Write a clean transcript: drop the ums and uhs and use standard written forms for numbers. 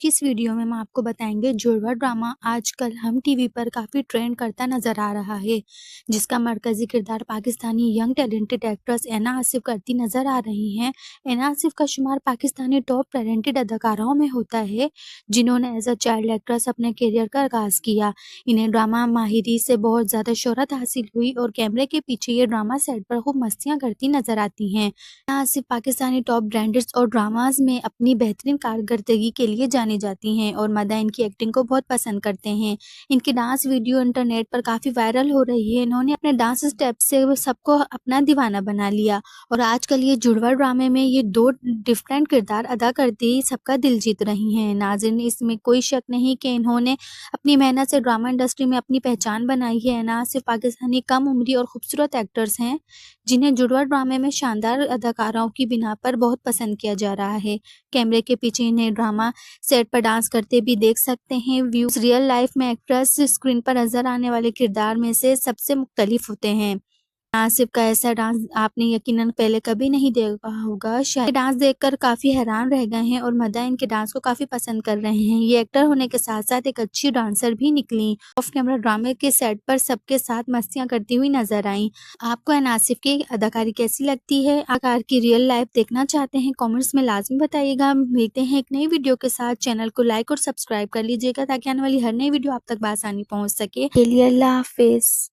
इस वीडियो में हम आपको बताएंगे जुड़वा ड्रामा आजकल हम टीवी पर काफ़ी ट्रेंड करता नज़र आ रहा है, जिसका मरकज़ी किरदार पाकिस्तानी यंग टैलेंटेड एक्ट्रेस एना आसिफ करती नज़र आ रही हैं। एना आसिफ का शुमार पाकिस्तानी टॉप टैलेंटेड अदाकाराओं में होता है, जिन्होंने एज अ चाइल्ड एक्ट्रेस अपने करियर का आगाज़ किया। इन्हें ड्रामा माहिरी से बहुत ज़्यादा शोहरत हासिल हुई और कैमरे के पीछे ये ड्रामा सेट पर खूब मस्तियाँ करती नज़र आती हैं। एना आसिफ पाकिस्तानी टॉप ब्रांड्स और ड्रामाज में अपनी बेहतरीन कारकर्दगी के लिए जानी जाती हैं और मर्द इनकी एक्टिंग को बहुत पसंद करते हैं। इनकी डांस वीडियो इंटरनेट पर काफ़ी वायरल हो रही है। इन्होंने अपने डांस स्टेप से वो सबको अपना दीवाना बना लिया और आजकल ये जुड़वा ड्रामे में ये 2 डिफरेंट किरदार अदा करते ही सबका दिल जीत रही हैं। नाज़रीन, इसमें कोई शक नहीं कि इन्होंने अपनी मेहनत से ड्रामा इंडस्ट्री में अपनी पहचान बनाई है। एना सिर्फ पाकिस्तानी कम उम्री और खूबसूरत एक्टर्स हैं, जिन्हें जुड़वा ड्रामे में शानदार अदाकाराओं की बिना पर बहुत पसंद किया जा रहा है। कैमरे के पीछे इन्हें ड्रामा सेट पर डांस करते भी देख सकते हैं। व्यूज रियल लाइफ में एक्ट्रेस स्क्रीन पर नजर आने वाले किरदार में से सबसे मुख्तलिफ होते हैं। आसिफ का ऐसा डांस आपने यकीनन पहले कभी नहीं देखा होगा। शायद डांस देखकर काफी हैरान रह गए हैं और मदा इनके डांस को काफी पसंद कर रहे हैं। ये एक्टर होने के साथ साथ एक अच्छी डांसर भी निकली। ऑफ कैमरा ड्रामे के सेट पर सबके साथ मस्तियां करती हुई नजर आई। आपको एना आसिफ की अदाकारी कैसी लगती है? आकार की रियल लाइफ देखना चाहते हैं? कॉमेंट्स में लाजमी बताइएगा। मिलते हैं एक नई वीडियो के साथ। चैनल को लाइक और सब्सक्राइब कर लीजिएगा ताकि आने वाली हर नई वीडियो आप तक बआसानी पहुंच सके। के लिए अल्लाह हाफिज।